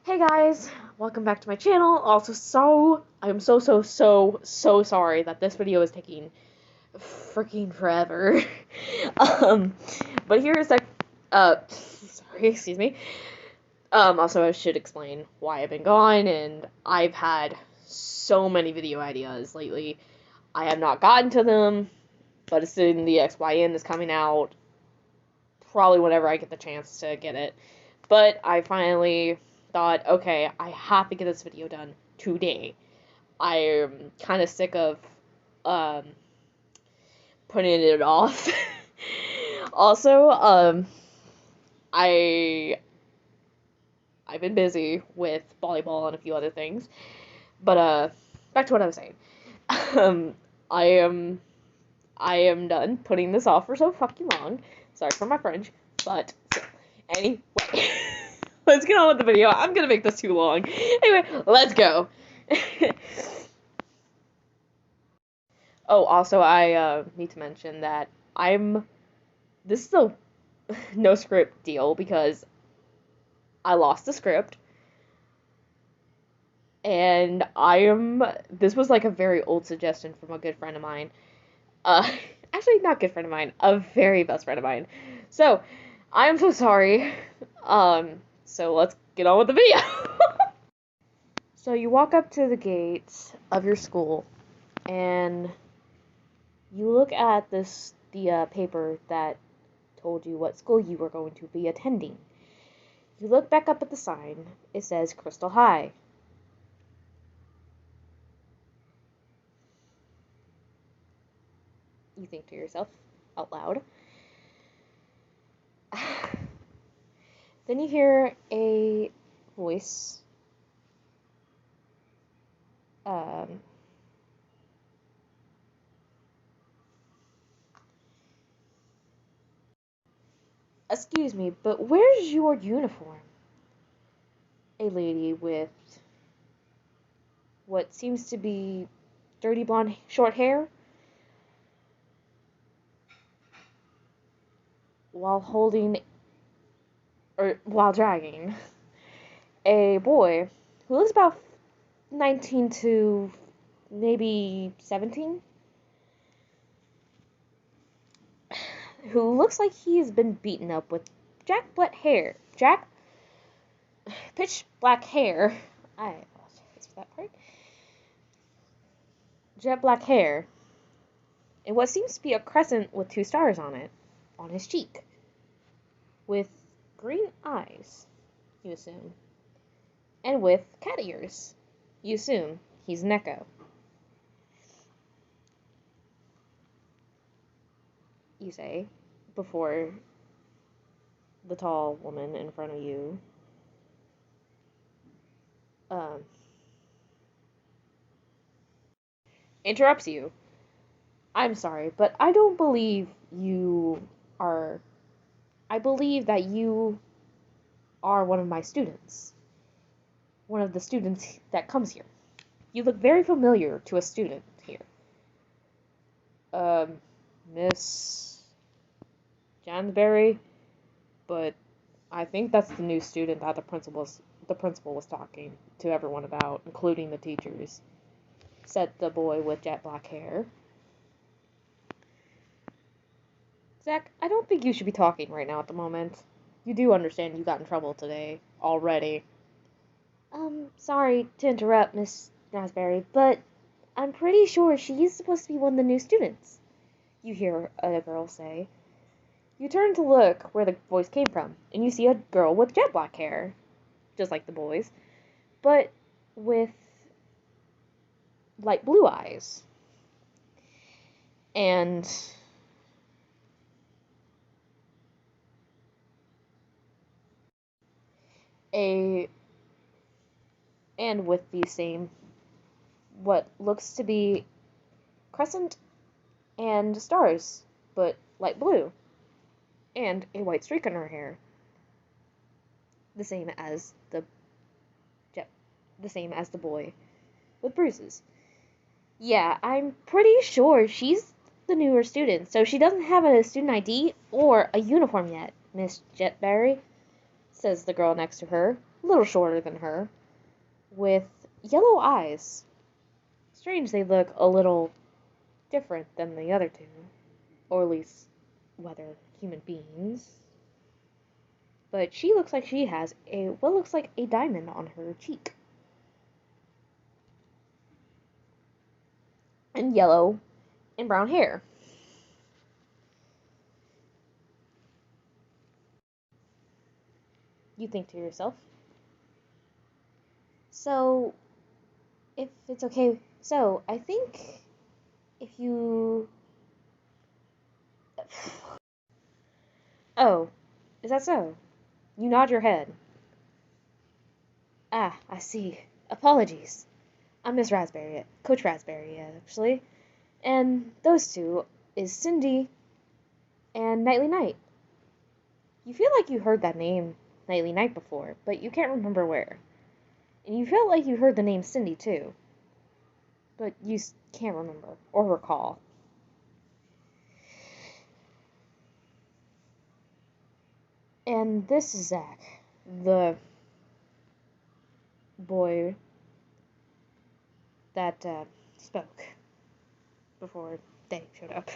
Hey guys, welcome back to my channel. I'm so sorry that this video is taking freaking forever. um, but here's sorry, excuse me. Also I should explain why I've been gone, and I've had so many video ideas lately. I have not gotten to them, but as soon the XYN is coming out, probably whenever I get the chance to get it. But I finally thought, okay, I have to get this video done today. I'm kind of sick of um, putting it off. Also, I I've been busy with volleyball and a few other things, but back to what I was saying. Um, I am I am done putting this off for so fucking long. Sorry for my French, but anyway, let's get on with the video. I'm gonna make this too long. Anyway, let's go. Oh, also, I need to mention that this is a no script deal because I lost the script, and this was like a very old suggestion from a good friend of mine. Uh, actually, not good friend of mine, a very best friend of mine. So, I am so sorry. So let's get on with the video. So you walk up to the gates of your school, and you look at the paper that told you what school you were going to be attending. You look back up at the sign. It says Crystal High. You think to yourself out loud. Then you hear a voice. Um, Excuse me, but where's your uniform? A lady with what seems to be dirty blonde short hair, while holding or while dragging a boy who looks about 19 to maybe 17, who looks like he has been beaten up with pitch black hair. I apologize for that part. Jet black hair, and what seems to be a crescent with 2 stars on it, on his cheek, with green eyes, you assume, and with cat ears. You assume he's Neko. You say, before the tall woman in front of you um, interrupts you. I'm sorry, but I don't believe you are. I believe that you are one of my students. One of the students that comes here. You look very familiar to a student here. Um, Miss Jansberry, but I think that's the new student that the principal was talking to everyone about, including the teachers, said the boy with jet black hair. Zach, I don't think you should be talking right now at the moment. You do understand you got in trouble today already. Sorry to interrupt, Miss Raspberry, but I'm pretty sure she's supposed to be one of the new students, you hear a girl say. You turn to look where the voice came from, and you see a girl with jet black hair, just like the boys, but with light blue eyes. And a and with the same what looks to be crescent and stars, but light blue, and a white streak in her hair, the same as the same as the boy with bruises. Yeah, I'm pretty sure she's the newer student, so she doesn't have a student ID or a uniform yet, Miss Jetberry, says the girl next to her, a little shorter than her, with yellow eyes. Strange they look a little different than the other two, or at least whether human beings. But she looks like she has what looks like a diamond on her cheek. And yellow and brown hair. You think to yourself, so if it's okay, so I think if you. Oh, is that so? You nod your head. Ah, I see. Apologies. I'm Miss Raspberry, Coach Raspberry, actually. And those two is Cindy and Nightly Night. You feel like you heard that name, Nightly Night, before, but you can't remember where. And you felt like you heard the name Cindy, too, but you can't remember or recall. And this is Zach, the boy that spoke before they showed up.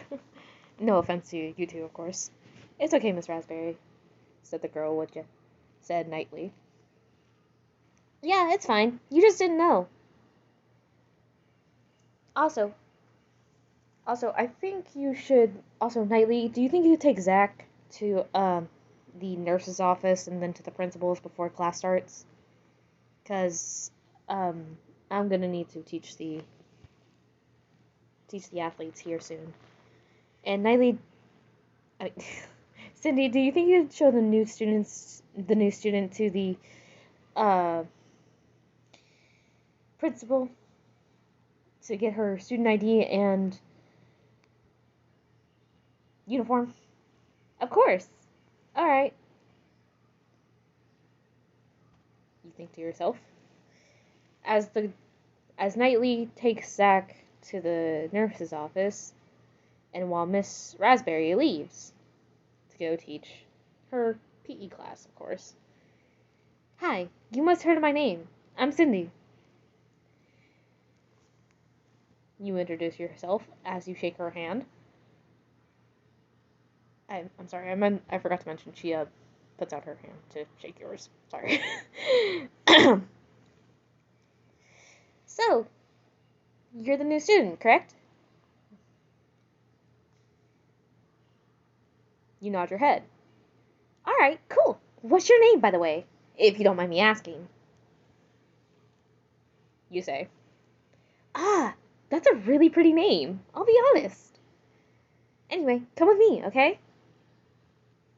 No offense to you two, of course. It's okay, Miss Raspberry, said the girl, would you? Said Nightly. Yeah, it's fine. You just didn't know. Also, I think you should. Also, Nightly, do you think you could take Zach to the nurse's office and then to the principal's before class starts? Cause I'm gonna need to teach the athletes here soon. And Nightly, Cindy, do you think you'd show the new student to the uh principal to get her student ID and uniform? Of course. All right. You think to yourself. As Knightley takes Zach to the nurse's office, and while Miss Raspberry leaves to go teach her PE class, of course. Hi, you must have heard my name. I'm Cindy. You introduce yourself as you shake her hand. I'm sorry, I forgot to mention she puts out her hand to shake yours. Sorry. So, you're the new student, correct? You nod your head. Alright, cool. What's your name, by the way? If you don't mind me asking. You say. Ah, that's a really pretty name. I'll be honest. Anyway, come with me, okay?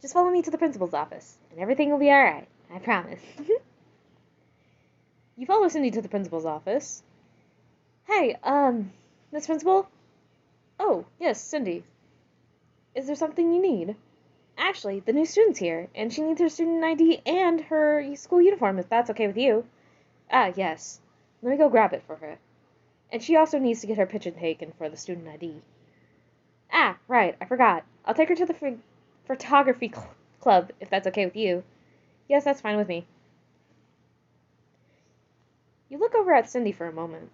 Just follow me to the principal's office, and everything will be alright. I promise. You follow Cindy to the principal's office. Hey, Miss Principal? Oh, yes, Cindy. Is there something you need? Actually, the new student's here, and she needs her student ID and her school uniform, if that's okay with you. Ah, yes. Let me go grab it for her. And she also needs to get her picture taken for the student ID. Ah, right, I forgot. I'll take her to the photography club, if that's okay with you. Yes, that's fine with me. You look over at Cindy for a moment.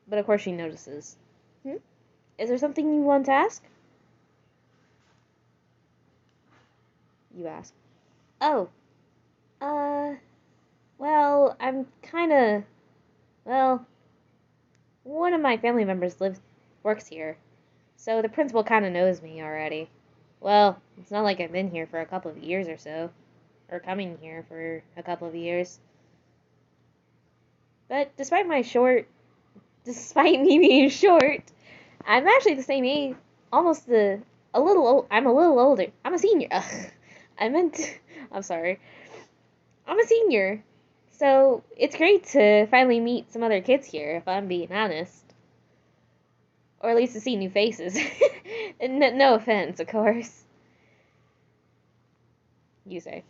But of course she notices. Is there something you want to ask? You ask. Oh, well, I'm kinda, well, one of my family members works here, so the principal kinda knows me already. Well, it's not like I've been here for a couple of years or so, or coming here for a couple of years. But despite me being short, I'm actually the same age, I'm a little older. I'm a senior. Ugh, I'm sorry. I'm a senior. So it's great to finally meet some other kids here, if I'm being honest. Or at least to see new faces. No offense, of course. You say.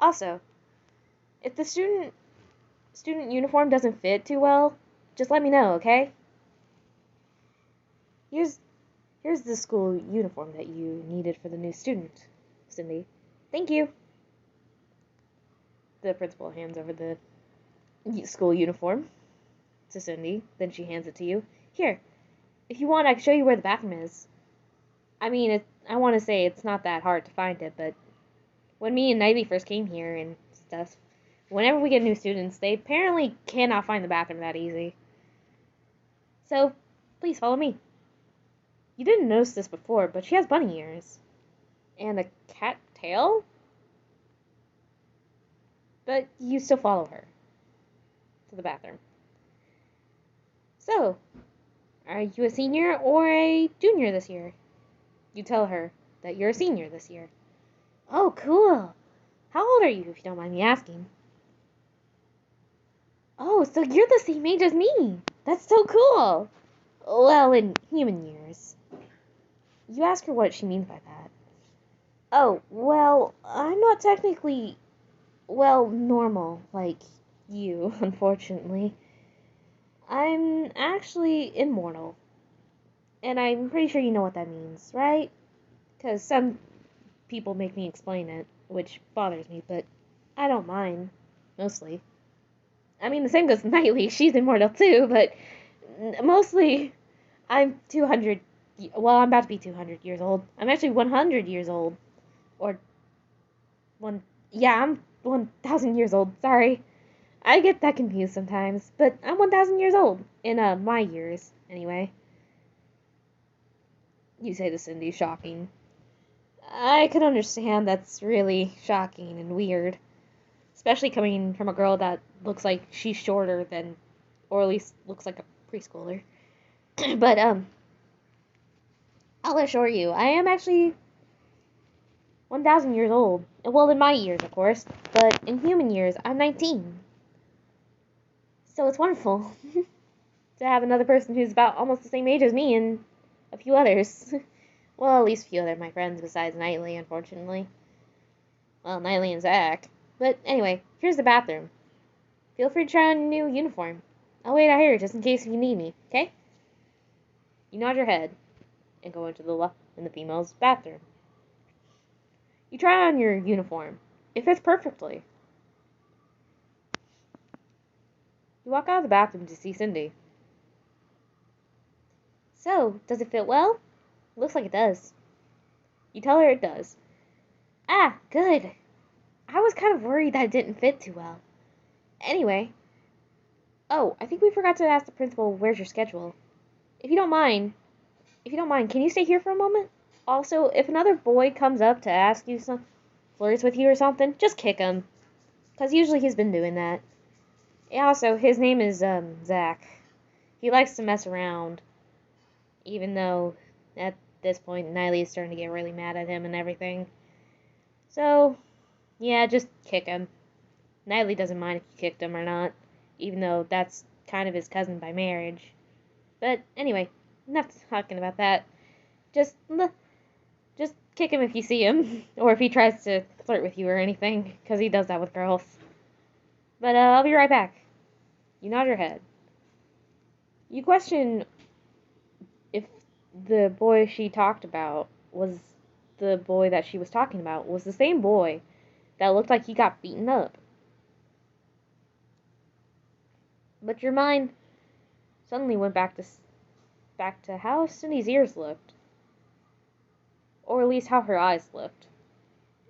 Also, if the student uniform doesn't fit too well, just let me know, okay? Here's the school uniform that you needed for the new student, Cindy. Thank you. The principal hands over the school uniform to Cindy. Then she hands it to you. Here, if you want, I can show you where the bathroom is. I mean, I want to say it's not that hard to find it, but when me and Knightley first came here and stuff, whenever we get new students, they apparently cannot find the bathroom that easy. So, please follow me. You didn't notice this before, but she has bunny ears. And a cat tail? But you still follow her to the bathroom. So, are you a senior or a junior this year? You tell her that you're a senior this year. Oh, cool. How old are you, if you don't mind me asking? Oh, so you're the same age as me. That's so cool. Well, in human years. You ask her what she means by that. Oh, well, I'm not technically, normal like you, unfortunately. I'm actually immortal. And I'm pretty sure you know what that means, right? Because some people make me explain it, which bothers me, but I don't mind, mostly. I mean, the same goes with Knightley. She's immortal too, but mostly I'm 200. Well, I'm about to be 200 years old. I'm actually 100 years old. Or, I'm 1,000 years old. Sorry. I get that confused sometimes, but I'm 1,000 years old. In, my years, anyway. You say to Cindy, shocking. I could understand that's really shocking and weird. Especially coming from a girl that looks like she's shorter than, or at least looks like a preschooler. But, I'll assure you, I am actually 1,000 years old. Well, in my years, of course. But in human years, I'm 19. So it's wonderful to have another person who's about almost the same age as me and a few others. Well, at least a few other of my friends besides Knightley, unfortunately. Well, Knightley and Zach. But anyway, here's the bathroom. Feel free to try on your new uniform. I'll wait out here just in case you need me, okay? You nod your head and go into the female's bathroom. You try on your uniform. It fits perfectly. You walk out of the bathroom to see Cindy. So, does it fit well? Looks like it does. You tell her it does. Ah, good. I was kind of worried that it didn't fit too well. Anyway. Oh, I think we forgot to ask the principal where's your schedule. If you don't mind, can you stay here for a moment? Also, if another boy comes up to ask you flirts with you or something, just kick him. Because usually he's been doing that. Yeah, also, his name is, Zach. He likes to mess around. Even though, at this point, Knightley is starting to get really mad at him and everything. So, yeah, just kick him. Knightley doesn't mind if you kicked him or not. Even though that's kind of his cousin by marriage. But, anyway, enough talking about that. Just kick him if you see him. Or if he tries to flirt with you or anything. Because he does that with girls. But, I'll be right back. You nod your head. You question if the boy she talked about was the boy that she was talking about was the same boy that looked like he got beaten up. But your mind suddenly went back to how Cindy's ears looked. Or at least how her eyes looked.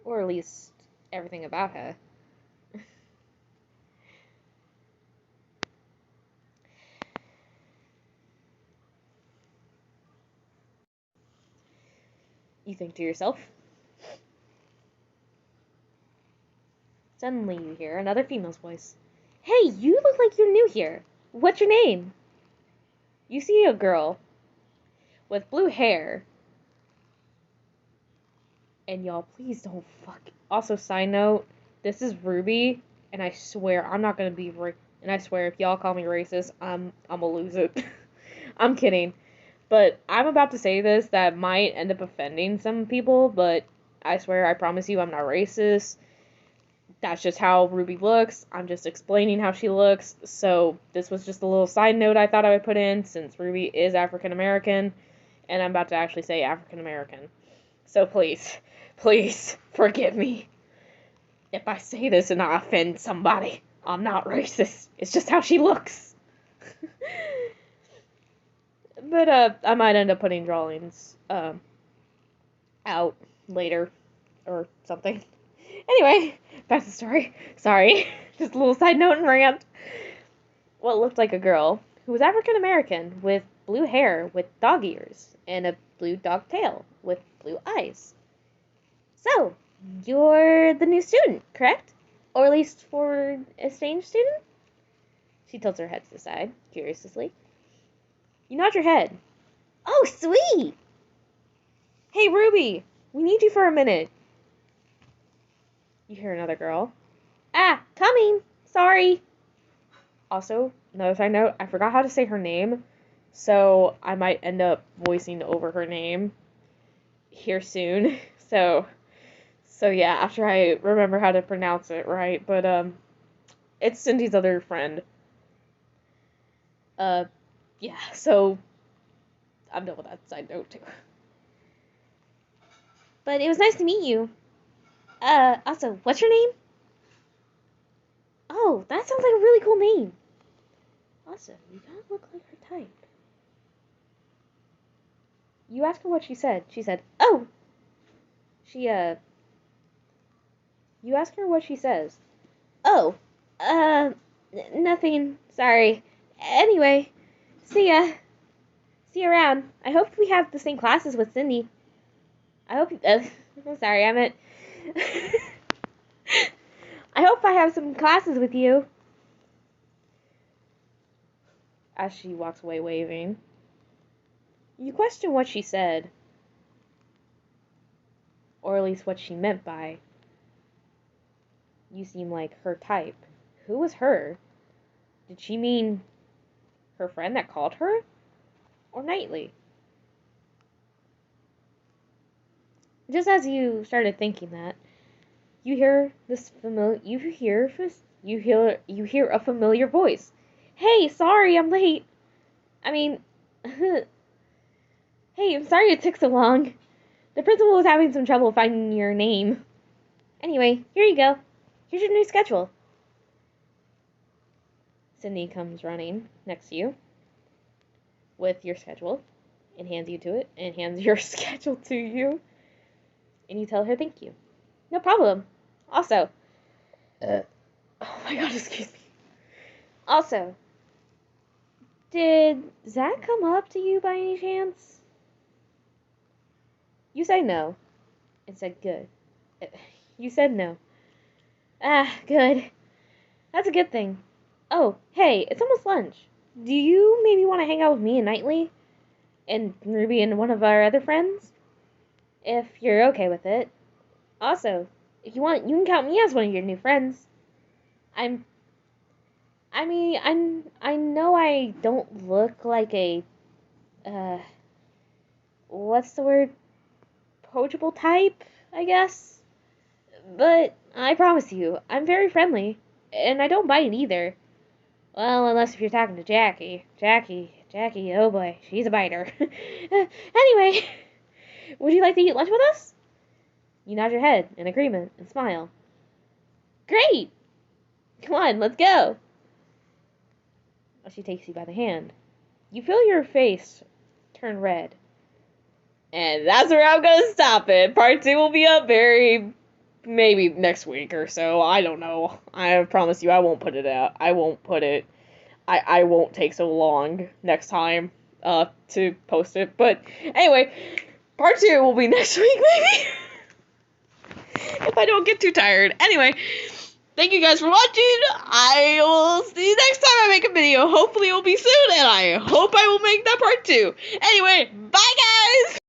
Or at least everything about her. You think to yourself. Suddenly you hear another female's voice. Hey, you look like you're new here. What's your name? You see a girl with blue hair. And y'all, please don't fuck. Also, side note, this is Ruby, and I swear I'm not gonna be and I swear if y'all call me racist, I'm gonna lose it. I'm kidding. But I'm about to say this that might end up offending some people, but I swear, I promise you, I'm not racist. That's just how Ruby looks. I'm just explaining how she looks. So this was just a little side note I thought I would put in since Ruby is African American, and I'm about to actually say African American. So please forgive me. if I say this and I offend somebody, I'm not racist. It's just how she looks. But I might end up putting drawings out later or something. Anyway, back to the story. Sorry, just a little side note and rant. What looked like a girl who was African American with blue hair with dog ears and a blue dog tail with blue eyes. So, you're the new student, correct? Or at least for a exchange student? She tilts her head to the side, curiously. You nod your head. Oh, sweet! Hey, Ruby, we need you for a minute. You hear another girl. Ah, coming! Sorry! Also, another side note, I forgot how to say her name, so I might end up voicing over her name here soon. So yeah, after I remember how to pronounce it right, but it's Cindy's other friend. Yeah, so I'm done with that side note too. But it was nice to meet you. Also, what's your name? Oh, that sounds like a really cool name. Also, you don't look like her type. You asked her what she said. She said, oh! You ask her what she says. Oh, nothing. Sorry. Anyway, see ya. See you around. I hope we have the same classes with Cindy. I hope you, I'm sorry, I meant... I hope I have some classes with you. As she walks away waving. You question what she said. Or at least what she meant by, you seem like her type. Who was her? Did she mean her friend that called her? Or Knightley? Just as you started thinking that, you hear a familiar voice. Hey, sorry, I'm late. I mean, hey, I'm sorry it took so long. The principal was having some trouble finding your name. Anyway, here you go. Here's your new schedule. Cindy comes running next to you with your schedule and hands your schedule to you. And you tell her thank you. No problem. Also, oh my god, excuse me. Also, did Zach come up to you by any chance? You say no, and said good. You said no. Ah, good. That's a good thing. Oh, hey, it's almost lunch. Do you maybe want to hang out with me and Knightley? And Ruby and one of our other friends? If you're okay with it. Also, if you want, you can count me as one of your new friends. I know I don't look like a, what's the word? Approachable type, I guess. But I promise you, I'm very friendly, and I don't bite either. Well, unless if you're talking to Jackie. Jackie, oh boy, she's a biter. Anyway, would you like to eat lunch with us? You nod your head in agreement and smile. Great! Come on, let's go. She takes you by the hand. You feel your face turn red. And that's where I'm going to stop it. Part 2 will be up maybe next week or so. I don't know. I promise you I won't put it out. I won't take so long next time to post it. But anyway, part 2 will be next week maybe. If I don't get too tired. Anyway, thank you guys for watching. I will see you next time I make a video. Hopefully it will be soon, and I hope I will make that part 2. Anyway, bye guys!